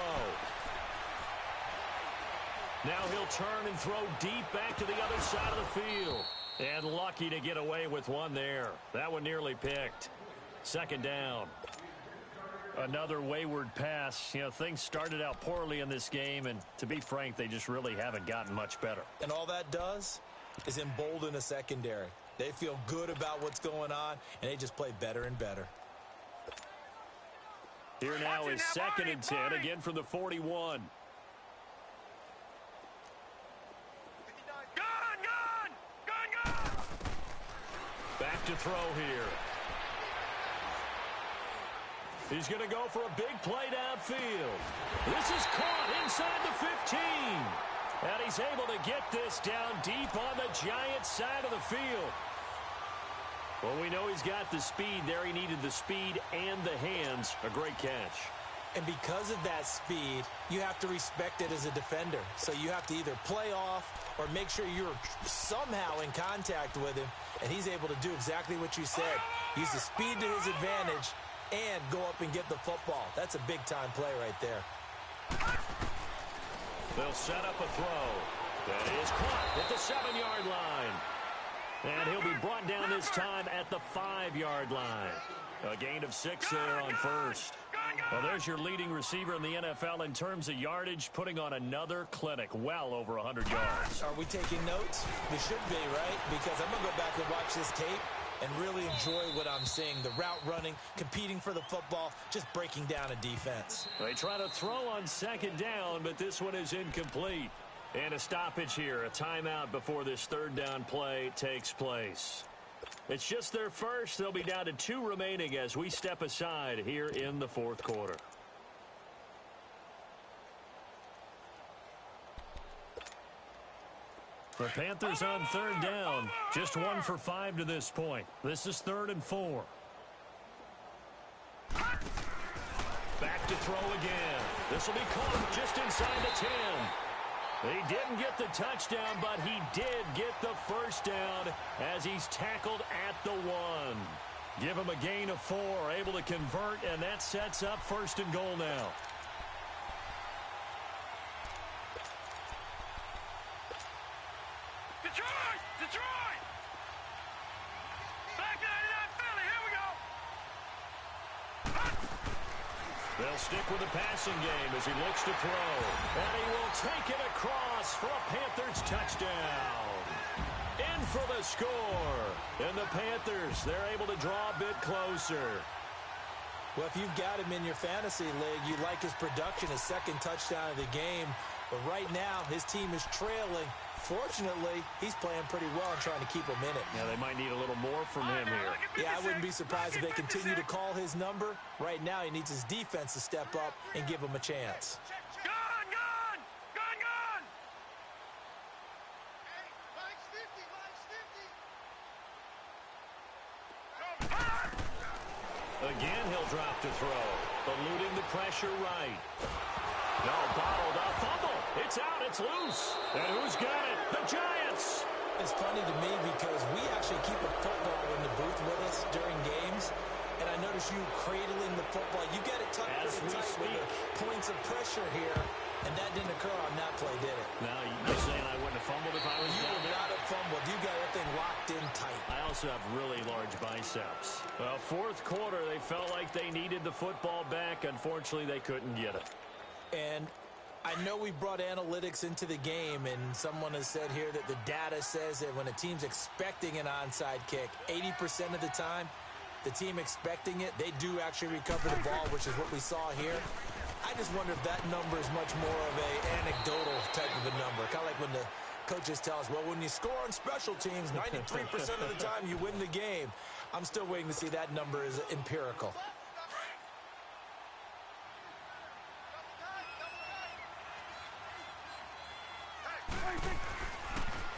Now he'll turn and throw deep back to the other side of the field. And lucky to get away with one there. That one nearly picked. Second down. Another wayward pass. You know, things started out poorly in this game, and to be frank, they just really haven't gotten much better. And all that does is embolden a secondary. They feel good about what's going on, and they just play better and better. Here now is 2nd and 10, again from the 41. Back to throw here. He's going to go for a big play downfield. This is caught inside the 15. And he's able to get this down deep on the Giants side of the field. Well, we know he's got the speed there. He needed the speed and the hands. A great catch. And because of that speed, you have to respect it as a defender. So you have to either play off or make sure you're somehow in contact with him. And he's able to do exactly what you said. Use the speed to his advantage and go up and get the football. That's a big-time play right there. They'll set up a throw. That is caught at the 7-yard line. And he'll be brought down this time at the 5-yard line. A gain of 6 there on first. Well, there's your leading receiver in the NFL in terms of yardage, putting on another clinic, well over 100 yards. Are we taking notes? We should be, right? Because I'm going to go back and watch this tape and really enjoy what I'm seeing. The route running, competing for the football, just breaking down a defense. They try to throw on 2nd down, but this one is incomplete. And a stoppage here, a timeout before this 3rd down play takes place. It's just their first. They'll be down to 2 remaining as we step aside here in the 4th quarter. The Panthers on 3rd down. Just 1 for 5 to this point. This is 3rd and 4. Back to throw again. This will be caught just inside the 10. He didn't get the touchdown, but he did get the first down as he's tackled at the 1. Give him a gain of 4, able to convert, and that sets up 1st and goal now. Detroit! Detroit! Back to 99 Philly, here we go! They'll stick with the passing game as he looks to throw. And he will take it across for a Panthers touchdown. In for the score. And the Panthers, they're able to draw a bit closer. Well, if you've got him in your fantasy league, you like his production, his 2nd touchdown of the game. But right now, his team is trailing. Fortunately, he's playing pretty well and trying to keep him in it. Yeah, they might need a little more from him here. Yeah, I wouldn't be surprised if they continue to call his number. Right now, he needs his defense to step up and give him a chance. Gone, gone! Gone, gone! Again, he'll drop to throw. Eluding the pressure right. No, bottled up. Fumble. It's out. It's loose. And who's got it? The Giants. It's funny to me because we actually keep a football in the booth with us during games. And I notice you cradling the football. You got it tucked as we speak. Points of pressure here. And that didn't occur on that play, did it? Now, you're saying I wouldn't have fumbled if I was You down would there? not have fumbled. You got that thing locked in tight. I also have really large biceps. Well, fourth quarter, they felt like they needed the football back. Unfortunately, they couldn't get it. And I know we brought analytics into the game, and someone has said here that the data says that when a team's expecting an onside kick, 80% of the time, the team expecting it, they do actually recover the ball, which is what we saw here. I just wonder if that number is much more of a anecdotal type of a number. Kind of like when the coaches tell us, well, when you score on special teams, 93% of the time you win the game. I'm still waiting to see that number is empirical.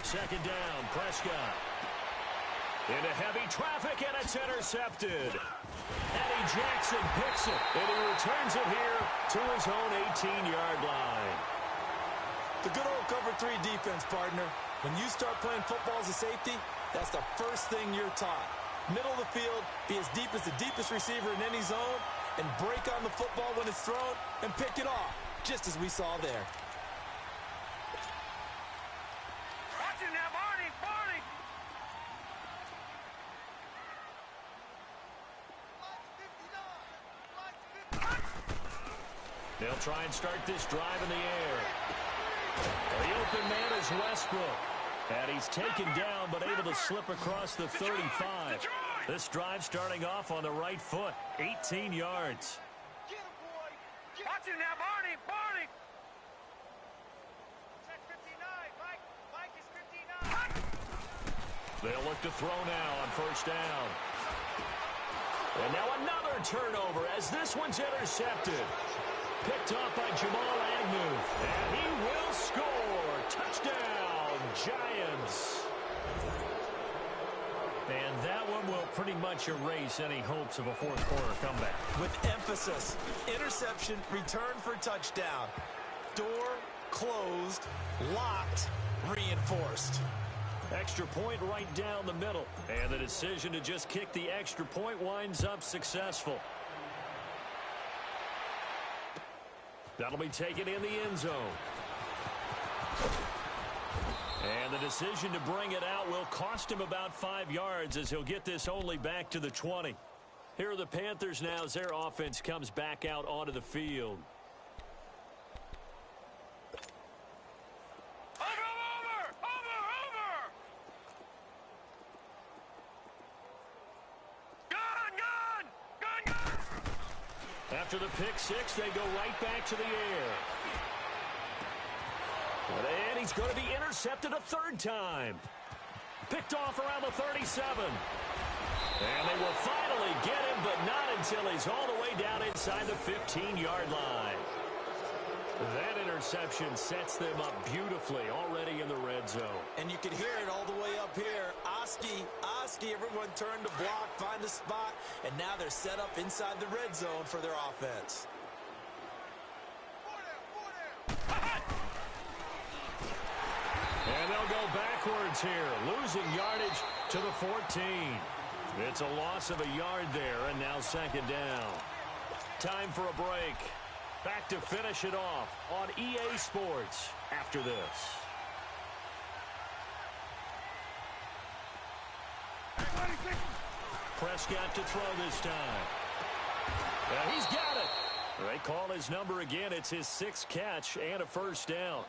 Second down, Prescott. Into heavy traffic, and it's intercepted. Eddie Jackson picks it, and he returns it here to his own 18-yard line. The good old cover 3 defense, partner. When you start playing football as a safety, that's the first thing you're taught. Middle of the field, be as deep as the deepest receiver in any zone, and break on the football when it's thrown, and pick it off, just as we saw there. Watch it now, Barney! Barney! They'll try and start this drive in the air. The open man is Westbrook. And he's taken down, but able to slip across the 35. This drive starting off on the right foot. 18 yards. Watch it now, Barney! Barney! Check 59. Mike is 59. They'll look to throw now on first down. And now another turnover as this one's intercepted. Picked off by Jamal Agnew. And he will score. Touchdown, Giants. And that one will pretty much erase any hopes of a fourth quarter comeback. With emphasis, interception, return for touchdown. Door closed, locked, reinforced. Extra point right down the middle. And the decision to just kick the extra point winds up successful. That'll be taken in the end zone. And the decision to bring it out will cost him about 5 yards as he'll get this only back to the 20. Here are the Panthers now as their offense comes back out onto the field. After the pick six, they go right back to the air. And he's going to be intercepted a third time. Picked off around the 37. And they will finally get him, but not until he's all the way down inside the 15-yard line. That interception sets them up beautifully already in the red zone. And you can hear it all the way up here. Oski, everyone turned to block, find a spot, and now they're set up inside the red zone for their offense. And they'll go backwards here, losing yardage to the 14. It's a loss of a yard there, and now second down. Time for a break. Back to finish it off on EA Sports after this. Prescott to throw this time. And he's got it. They call his number again. It's his 6th catch and a first down.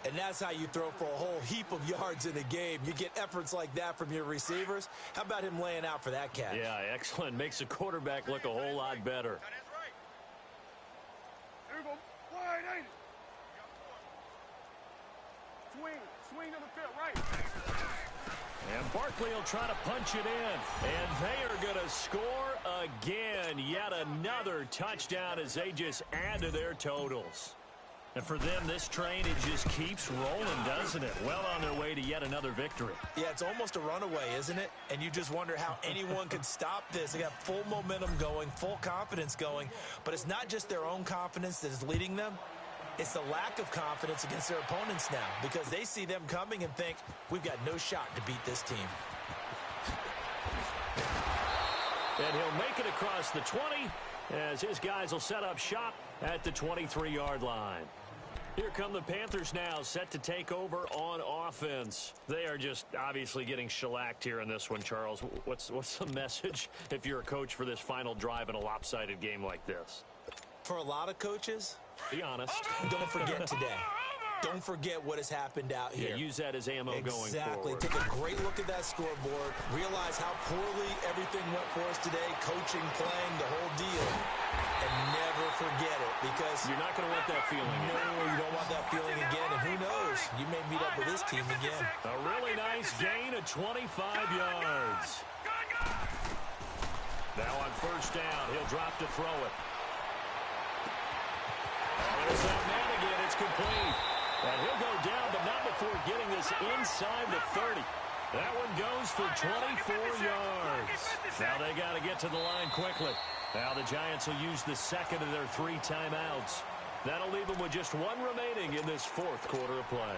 And that's how you throw for a whole heap of yards in a game. You get efforts like that from your receivers. How about him laying out for that catch? Yeah, excellent. Makes the quarterback look a whole lot better. There we go. Wide, ain't it? Swing to the field, right. And Barkley will try to punch it in. And they are going to score again. Yet another touchdown as they just add to their totals. And for them, this train, it just keeps rolling, doesn't it? Well on their way to yet another victory. Yeah, it's almost a runaway, isn't it? And you just wonder how anyone could stop this. They got full momentum going, full confidence going. But it's not just their own confidence that is leading them. It's the lack of confidence against their opponents now because they see them coming and think, we've got no shot to beat this team. And he'll make it across the 20 as his guys will set up shop at the 23-yard line. Here come the Panthers now, set to take over on offense. They are just obviously getting shellacked here in this one, Charles. What's the message if you're a coach for this final drive in a lopsided game like this? For a lot of coaches, be honest. Don't forget today. Don't forget what has happened out here. Yeah, use that as ammo going forward. Exactly. Take a great look at that scoreboard. Realize how poorly everything went for us today, coaching, playing, the whole deal. And never forget it, because you're not going to want that feeling again. No, you don't want that feeling again. And who knows? You may meet up with this team again. A really nice gain of 25 yards. Now on first down, he'll drop to throw it. There's that man again. It's complete. And he'll go down, but not before getting this inside the 30. That one goes for 24 yards. Now they got to get to the line quickly. Now the Giants will use the second of their 3 timeouts. That'll leave them with just 1 remaining in this fourth quarter of play.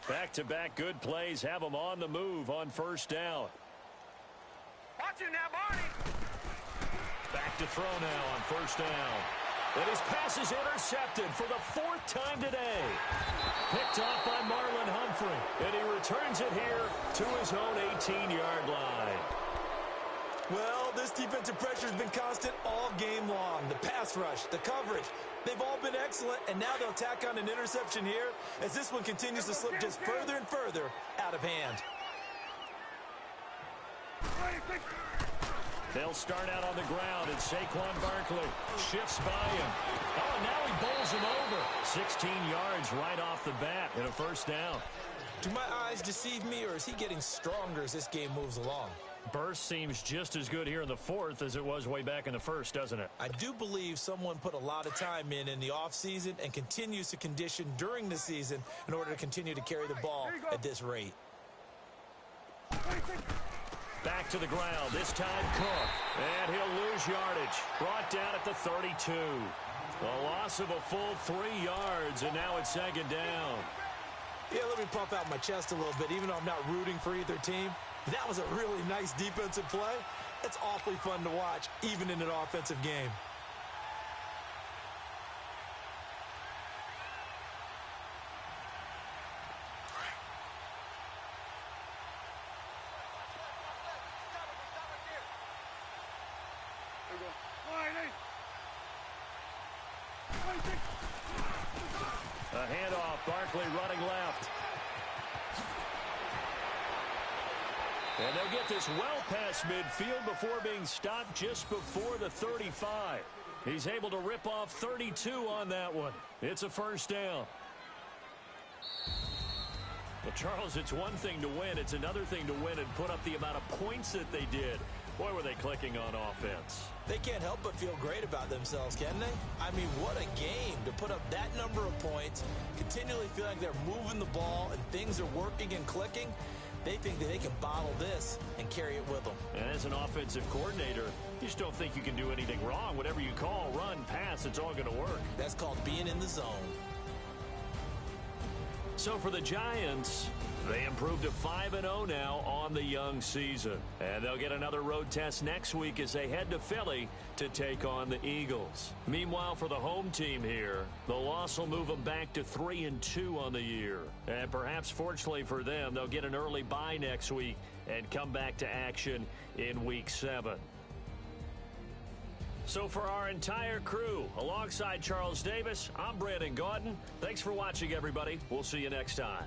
Back-to-back good plays have them on the move on first down. Watch him now, Barney. Back to throw now on first down. And his pass is intercepted for the 4th time today. Picked off by Marlon Humphrey. And he returns it here to his own 18-yard line. Well, this defensive pressure has been constant all game long. The pass rush, the coverage, they've all been excellent. And now they'll tack on an interception here as this one continues to slip just further and further out of hand. They'll start out on the ground, and Saquon Barkley shifts by him. Oh, and now he bowls him over. 16 yards right off the bat and a first down. Do my eyes deceive me, or is he getting stronger as this game moves along? Burst seems just as good here in the fourth as it was way back in the first, doesn't it? I do believe someone put a lot of time in the offseason and continues to condition during the season in order to continue to carry the ball at this rate. Back to the ground, this time Cook. And he'll lose yardage. Brought down at the 32. A loss of a full 3 yards, and now it's second down. Yeah, let me puff out my chest a little bit, even though I'm not rooting for either team. That was a really nice defensive play. It's awfully fun to watch, even in an offensive game. A handoff, Barkley running left. And they'll get this well past midfield before being stopped just before the 35. He's able to rip off 32 on that one. It's a first down. Well, Charles, it's one thing to win. It's another thing to win and put up the amount of points that they did. Boy, were they clicking on offense. They can't help but feel great about themselves, can they? I mean, what a game to put up that number of points, continually feel like they're moving the ball and things are working and clicking. They think that they can bottle this and carry it with them. And as an offensive coordinator, you just don't think you can do anything wrong. Whatever you call, run, pass, it's all going to work. That's called being in the zone. So for the Giants, they improved to 5-0 now on the young season. And they'll get another road test next week as they head to Philly to take on the Eagles. Meanwhile, for the home team here, the loss will move them back to 3-2 on the year. And perhaps fortunately for them, they'll get an early bye next week and come back to action in Week 7. So for our entire crew, alongside Charles Davis, I'm Brandon Gaudin. Thanks for watching, everybody. We'll see you next time.